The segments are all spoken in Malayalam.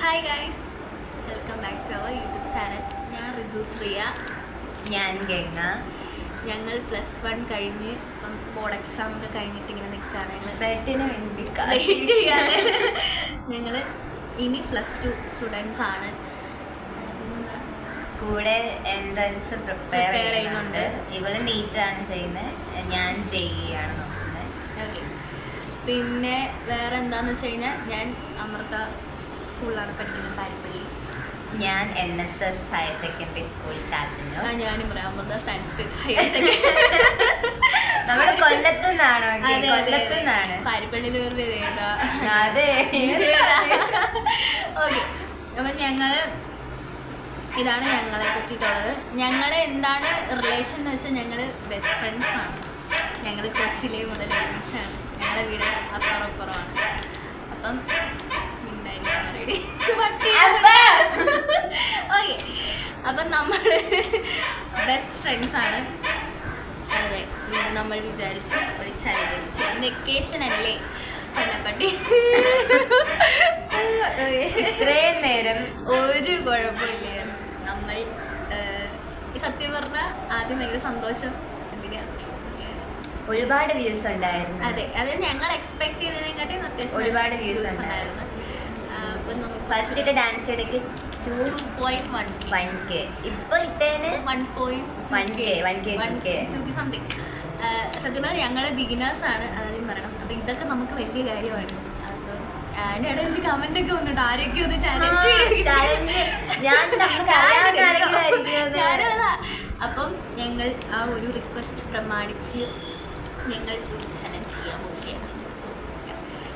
Hi guys, welcome back to our YouTube channel. ഞാൻ ഋതുശ്രീയ. ഞാൻ ഗംഗ. ഞങ്ങൾ +1 കഴിഞ്ഞ് ഇപ്പം ബോർഡ് എക്സാം ഒക്കെ കഴിഞ്ഞിട്ട് ഇങ്ങനെ നിൽക്കുകയാണ്. റിസൾട്ടിന് വേണ്ടി ഞങ്ങൾ ഇനി +2 സ്റ്റുഡൻസ് ആണ്. കൂടെ എൻട്രൻസ് പ്രിപ്പയർ ചെയ്യുന്നുണ്ട്. ഇവള് നീറ്റാണ് ചെയ്യുന്നത്, ഞാൻ ചെയ്യുകയാണ് നോക്കുന്നത്. ഓക്കെ, പിന്നെ വേറെ എന്താണെന്ന് വെച്ച് കഴിഞ്ഞാൽ ഞാൻ അമൃത സ്കൂളിലാണ് പഠിക്കുന്നത്, പാരിപ്പള്ളി. ഞാൻ NSS higher secondary school Chathannoor. ഞാനും അമൃത സംസ്കൃത് ഹയർ സെക്കൻഡറി. നമ്മൾ കൊല്ലത്തുനിന്നാണോ? കൊല്ലത്തുനിന്നാണ്. പാരിപ്പള്ളി അതെ. ഓക്കെ, അപ്പം ഇതാണ് ഞങ്ങളെ പറ്റിയിട്ടുള്ളത്. ഞങ്ങൾ എന്താണ് റിലേഷൻ എന്ന് വെച്ചാൽ ഞങ്ങൾ ബെസ്റ്റ് ഫ്രണ്ട്സ് ആണ്. ഞങ്ങൾ കൊച്ചിലെ മുതൽ ഒരുമിച്ചാണ്. ഞങ്ങളുടെ വീട് അപ്പുറമാണ്. അപ്പം ഓക്കെ, അപ്പം നമ്മൾ ബെസ്റ്റ് ഫ്രണ്ട്സ് ആണ്. അതെ, നമ്മൾ വിചാരിച്ചു ഒരു ചലഞ്ച് ചെയ്യാം. വെക്കേഷൻ അല്ലേ പറ്റി ഇത്രയും നേരം ഒരു കുഴപ്പമില്ലായിരുന്നു. നമ്മൾ സത്യം പറഞ്ഞാൽ ആദ്യം ഭയങ്കര സന്തോഷം. ഒരുപാട് വ്യൂസ് ഉണ്ടായിരുന്നു. അതെ, അത് ഞങ്ങൾ എക്സ്പെക്ട് ചെയ്തതിനെക്കാട്ടും അത്യാവശ്യം ഒരുപാട് വ്യൂസ് ഉണ്ടായിരുന്നു. അപ്പം നമുക്ക് ഫസ്റ്റ് ഡാൻസ് ഇടയ്ക്ക് 2.1K. ഇപ്പൊ ഇട്ടേന് 1.1K സംതിങ്. സത്യം പറഞ്ഞാൽ ഞങ്ങൾ ബിഗിനേഴ്സ് ആണ്, അതാദ്യം പറയണം. അപ്പം ഇതൊക്കെ നമുക്ക് വലിയ കാര്യമാണ്. അപ്പം അതിനിടെ ഒരു കമന്റ് ഒക്കെ വന്നിട്ട് ആരൊക്കെ ഒന്ന് ഞാനതാ. അപ്പം ഞങ്ങൾ ആ ഒരു റിക്വസ്റ്റ് പ്രമാണിച്ച് ഞങ്ങൾ ഒരു ചലഞ്ച് ചെയ്യാൻ പോവുകയാണ്.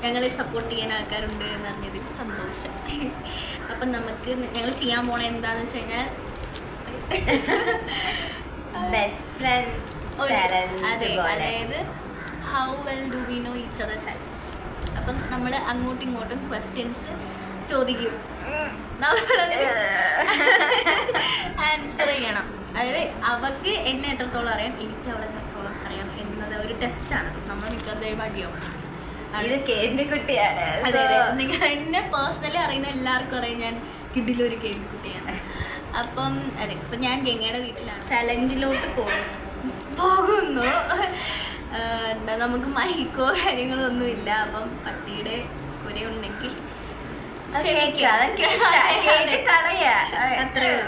ഞങ്ങളെ സപ്പോർട്ട് ചെയ്യാൻ ആൾക്കാരുണ്ട് എന്ന് പറഞ്ഞതിൽ സന്തോഷം. അപ്പം നമുക്ക് ഞങ്ങൾ ചെയ്യാൻ പോണ എന്താന്ന് വെച്ച് കഴിഞ്ഞാൽ ബെസ്റ്റ് ഫ്രണ്ട് അതായത് how well do we know each other challenge. അപ്പം നമ്മൾ അങ്ങോട്ടും ഇങ്ങോട്ടും ക്വസ്റ്റ്യൻസ് ചോദിക്കും, ആൻസർ ചെയ്യണം. അതായത് അവൾക്ക് എന്നെ എത്രത്തോളം അറിയാം, എനിക്ക് അവളെ എത്രത്തോളം അറിയാം എന്നത് ഒരു ടെസ്റ്റാണ്. നമ്മൾ മിക്കവാറും അടിയാവും. ഇത് കേന്ദ്രക്കുട്ടിയാണ്. നിങ്ങൾ എന്നെ പേഴ്സണലി അറിയുന്ന എല്ലാവർക്കും അറിയാം ഞാൻ കിഡിലൊരു കേന്ദ്രക്കുട്ടിയാണ്. അപ്പം അതെ, ഇപ്പം ഞാൻ ഗംഗയുടെ വീട്ടിലാണ്. ചലഞ്ചിലോട്ട് പോകുന്നു. എന്താ, നമുക്ക് മൈക്കോ കാര്യങ്ങളോ ഒന്നുമില്ല. അപ്പം പട്ടിയുടെ കുരയുണ്ടെങ്കിൽ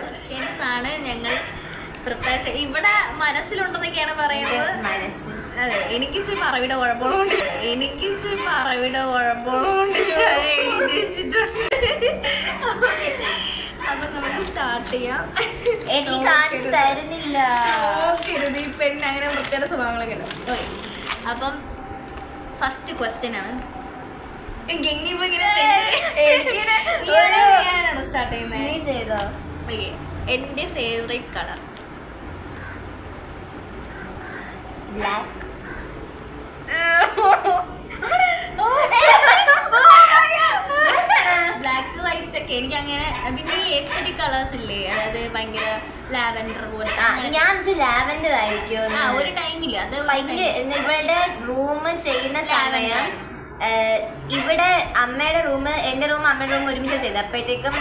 ക്വസ്റ്റ്യൻസ് ആണ് ഞങ്ങൾ പ്രിപ്പയർ ചെയ്ത് ഇവിടെ മനസ്സിലുണ്ടെന്നൊക്കെയാണ് പറയുന്നത്. അതെ, എനിക്കിച്ചിരി പറവിടെ കുഴപ്പമുണ്ട്. അപ്പം നമുക്ക് സ്റ്റാർട്ട് ചെയ്യാം. എനിക്ക് കാണിച്ചു തരുന്നില്ല. ഈ പെണ്ണ് അങ്ങനെ വൃത്തിയുടെ സ്വഭാവങ്ങളൊക്കെ ഉണ്ട്. ഓക്കെ, അപ്പം ഫസ്റ്റ് ക്വസ്റ്റ്യൻ ആണ്. സ്റ്റാർട്ട് ചെയ്യുന്നത്. ഓക്കെ, എൻ്റെ favourite colour black. Black white ഒക്കെ എനിക്ക് അങ്ങനെ. പിന്നെ ഈ എസ്തെറ്റിക് കളേഴ്സ് ഇല്ലേ, അതായത് ഭയങ്കര ലാവൻഡർ പോലെ. ഞാൻ ലാവൻഡർ ആയിരിക്കും ഒരു ടൈമില്ല. അത് ഇവളുടെ റൂം ചെയ്യുന്ന സമയം ഇവിടെ അമ്മയുടെ റൂം, എന്റെ റൂം, അമ്മയുടെ റൂം ഒരുമിച്ച് ചെയ്ത്. അപ്പോഴത്തേക്കും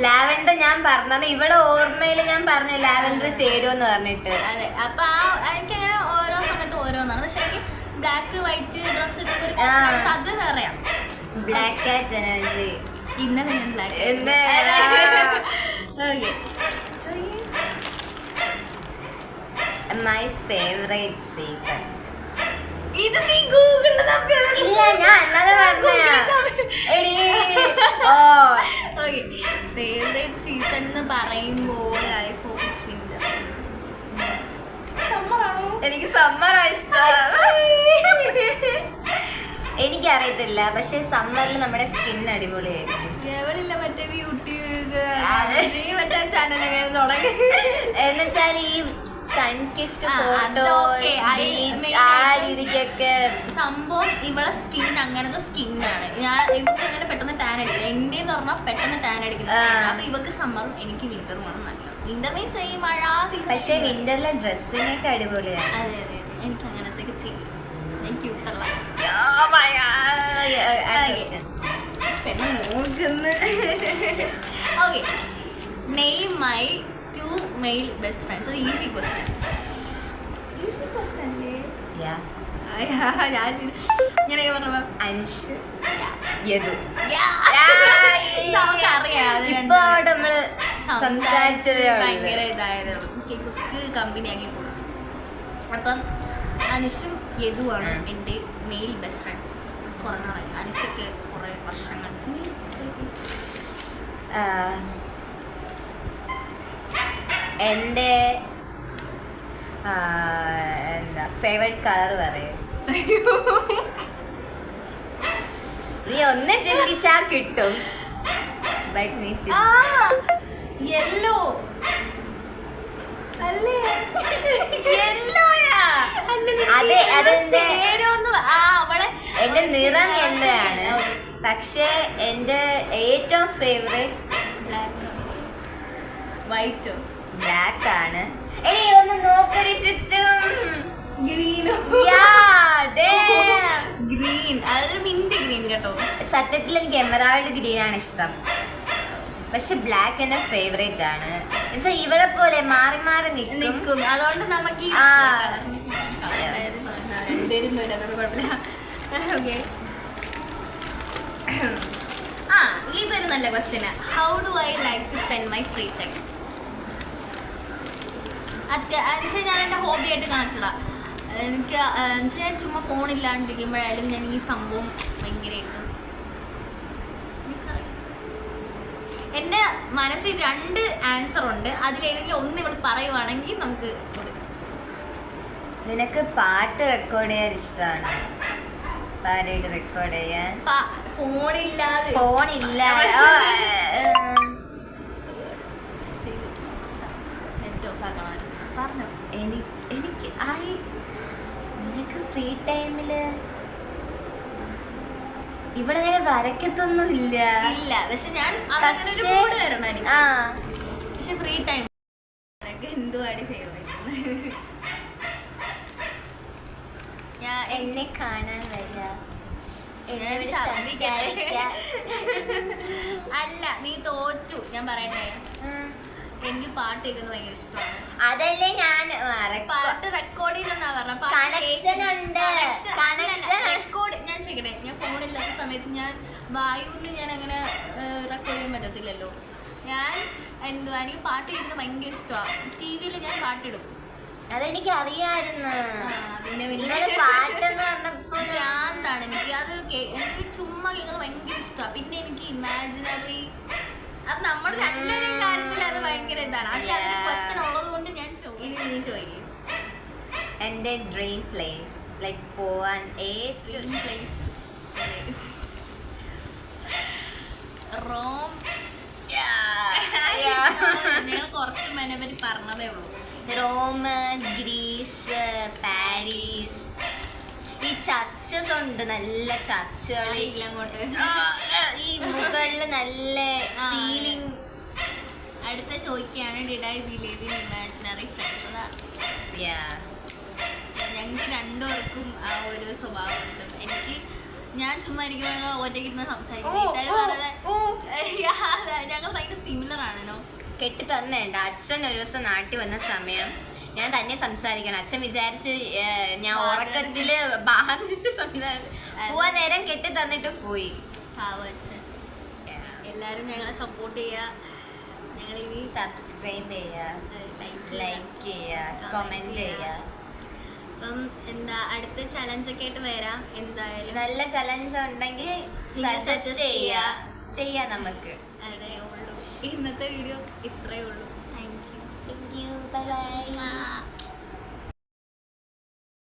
ലാവൻഡർ ഞാൻ പറഞ്ഞത് ഇവളെ ഓർമ്മയിൽ ഞാൻ പറഞ്ഞു ലാവൻഡർ ചേരുമെന്ന് പറഞ്ഞിട്ട്. അതെ, അപ്പൊ എനിക്കങ്ങനെ ഓരോ സമയത്ത് ഓരോന്നാണ്. പക്ഷെ എനിക്ക് ബ്ലാക്ക് വൈറ്റ് ഡ്രസ് അത് അറിയാം. ബ്ലാക്ക് ആറ്റ് എനർജി. ഇന്നലെ ഞാൻ black. Okay, my favourite season. ഇത് നീ ഗൂഗിളിൽ ഇല്ല, ഞാൻ അല്ലാതെ ഓക്കെ. ഫേവറേറ്റ് സീസൺ എന്ന് പറയുമ്പോൾ ഐ ഹോപ്പ് ഇറ്റ്സ് വിന്റർ. സമ്മറാണോ? എനിക്ക് സമ്മറാ ഇഷ്ടം. എനിക്കറിയത്തില്ല, പക്ഷെ സമ്മറിൽ നമ്മുടെ സ്കിൻ അടിപൊളിയായിരിക്കും. എവിടെയില്ല മറ്റേ യൂട്യൂബ് മറ്റേ ചാനലൊക്കെ തുടങ്ങി. എന്നുവെച്ചാൽ ഈ സൺകിസ്റ്റ് ഫോട്ടോ ആ രീതിക്കൊക്കെ സംഭവം ഇവളെ സ്കിൻ അങ്ങനത്തെ സ്കിന്നാണ്. ഇവക്ക് അങ്ങനെ പെട്ടെന്ന് ടാൻ അടിക്കില്ല. എൻ്റെ എന്ന് പറഞ്ഞാൽ പെട്ടെന്ന് ടാൻ അടിക്കുന്ന. അപ്പൊ ഇവക്ക് സമ്മറും എനിക്ക് വിന്ററും ആണ് നല്ലത്. വിന്റർ മീൻസ് ഈ മഴ സീസൺ. പക്ഷെ വിന്ററിലെ ഡ്രസ്സിനൊക്കെ അടിപൊളിയാണ്. അതെ അതെ, എനിക്ക് അങ്ങനത്തെയൊക്കെ ചെയ്യും. ഞാൻ ക്യൂട്ടല്ല. പെണ്ണ് നോക്കുന്നു. Okay, name my 2 male best friends. അത് ഈസി ക്വസ്റ്റ്യൻ. ഈസി ക്വസ്റ്റ്യൻ അല്ലേ? ഞാൻ ഇങ്ങനെയൊക്കെ പറഞ്ഞപ്പോ അൻഷ് യദു നമുക്കറിയാം ഇപ്പൊ നമ്മള് സംസാരിച്ചതേ ഭയങ്കര ഇതായത് ബുക്ക് കമ്പനിയാക്കി കൊടുക്കും. അപ്പം അനുഷും യദുവാണ് എൻ്റെ മെയിൽ ബെസ്റ്റ് ഫ്രണ്ട്സ്. കുറെ നാളായി. അനുഷൊക്കെ കുറെ വർഷങ്ങൾ. എൻ്റെ എന്താ ഫേവറേറ്റ് കളർ പറയും. നീ ഒന്ന് ചിന്തിച്ചാ കിട്ടും. ബട്ട് നീ യെല്ലോ അല്ലേ? അതെ, അതെന്റെ അവളെ എന്റെ നിറം എന്താണ്, പക്ഷെ എന്റെ ഏറ്റവും ഫേവറേറ്റ് വൈറ്റോ ബ്ലാക്ക് ആണ്. ഏയ് ഒന്ന് നോക്കടി ചുറ്റും. ഗ്രീനോ? ഗ്രീൻ, അതൊരു മിന്റ് ഗ്രീൻ കേട്ടോ. സത്യത്തിൽ എനിക്ക് എമറാൾഡ് ഗ്രീൻ ആണ് ഇഷ്ടം, പക്ഷെ ബ്ലാക്ക് എന്റെ ഫേവറേറ്റ് ആണ്. എന്നുവെച്ചാൽ ഇവളെ പോലെ മാറി മാറി നിൽക്കും. അതുകൊണ്ട് നമുക്ക് ഇതൊരു നല്ല ക്വസ്റ്റ്യനാ. How do I like to spend my free time? ഞാൻ എൻ്റെ ഹോബിയായിട്ട് കണക്റ്റഡാ. എനിക്ക് ഞാൻ ചുമ്മാ ഫോണില്ലാണ്ടിരിക്കുമ്പോഴായാലും ഞാൻ ഈ സംഭവം ഭയങ്കരമായിട്ട് എൻ്റെ മനസ്സിൽ 2 ആൻസർ ഉണ്ട്. അതിലേതെങ്കിലും ഒന്ന് ഇവൾ പറയുവാണെങ്കിൽ നമുക്ക് നിനക്ക് പാട്ട് റെക്കോർഡ് ചെയ്യാൻ ഇഷ്ടമാണ്? പാട്ട് റെക്കോർഡ് ചെയ്യാൻ ഫോണില്ലാതെ ഫോണില്ല. Net off ആക്കണമായിരുന്നു. പറഞ്ഞോ. എനിക്ക് നിനക്ക് ഫ്രീ ടൈമില് ഇവിടെ ഞാൻ വരയ്ക്കത്തൊന്നും ഇല്ല. പക്ഷെ ഞാൻ അതങ്ങനെ ഒരു മൂഡ് വരണം എനിക്ക്. പക്ഷെ ഫ്രീ ടൈം എന്തുവാടി ഫേവറേറ്റ്? ഞാൻ എന്നെ കാണാൻ വരിക, അല്ല നീ തോറ്റു. ഞാൻ പറയട്ടെ, എനിക്ക് പാട്ട് കേൾക്കുന്നത് ഭയങ്കര ഇഷ്ടമാണ്. അതല്ലേ ഞാൻ പാട്ട് റെക്കോർഡ് ചെയ്തെന്നാ പറഞ്ഞ റെക്കോർഡ്. ഞാൻ ചെയ്യട്ടെ, ഞാൻ ഫോണില്ലാത്ത സമയത്ത് ഞാൻ വായുവിന് ഞാൻ അങ്ങനെ റെക്കോർഡ് ചെയ്യാൻ പറ്റത്തില്ലല്ലോ. ഞാൻ എനിക്ക് പാട്ട് കേൾക്കുന്നത് ഭയങ്കര ഇഷ്ടമാണ്. TV-യിൽ ഞാൻ പാട്ടിടും. അതെനിക്ക് അറിയാമായിരുന്നു. ഭ്രാന്താണ് എനിക്ക്. എനിക്ക് ചുമ്മാ കേൾക്കുന്നത് ഭയങ്കര ഇഷ്ടമാണ്. പിന്നെ എനിക്ക് ഇമാജിനറി, അത് നമ്മുടെ രണ്ടുപേരും കാര്യത്തിൽ അത് ഭയങ്കര ഇതാണ്. പക്ഷെ അതിന് ക്വസ്റ്റ്യൻ ഉള്ളത് കൊണ്ട് ഞാൻ നീ ചോദിക്കും. എൻ്റെ ഡ്രീം പ്ലേസ് ലൈക്ക് പോവാൻ ഡ്രീം പ്ലേസ് റോം. ഞങ്ങൾ കുറച്ച് മനെ പറ്റി പറഞ്ഞതേ ഉള്ളൂ. Rome, Greece, Paris. ഈ ചർച്ചസ് ഉണ്ട്, നല്ല ചർച്ചുകൾ. അങ്ങോട്ട് ഈ മുകളിൽ നല്ല സീലിംഗ്. അടുത്ത ചോദിക്കുകയാണ്, did I believe in imaginary friends? ഞങ്ങൾക്ക് രണ്ടുപേർക്കും ആ ഒരു സ്വഭാവമുണ്ട്. എനിക്ക് ഞാൻ ചുമ്മാ ഇരിക്കുമ്പോൾ ഒറ്റയ്ക്കിരുന്ന് സംസാരിക്കും. ഞങ്ങൾ ഭയങ്കര സിമിലർ ആണല്ലോ. കെട്ടി തന്നേണ്ട. അച്ഛൻ ഒരു ദിവസം നാട്ടിൽ വന്ന സമയം ഞാൻ തന്നെ സംസാരിക്കണം. അച്ഛൻ വിചാരിച്ച് ഞാൻ ഉറക്കത്തില് പോവാൻ നേരം കെട്ടി തന്നിട്ട് പോയി. പാവം അച്ഛൻ. എല്ലാവരും ഞങ്ങളെ സപ്പോർട്ട് ചെയ്യുക. ഞങ്ങളിനി സബ്സ്ക്രൈബ് ചെയ്യുക, ലൈക്ക് ചെയ്യുക, കമന്റ് ചെയ്യുക. അപ്പം എന്താ അടുത്ത ചലഞ്ചൊക്കെ ആയിട്ട് വരാം. എന്തായാലും നല്ല ചലഞ്ച് ഉണ്ടെങ്കിൽ സജസ്റ്റ് ചെയ്യാം നമുക്ക്. അതേ ഉള്ളൂ. ഇന്നത്തെ വീഡിയോ ഇത്രയേ ഉള്ളൂ. Thank you. Bye bye.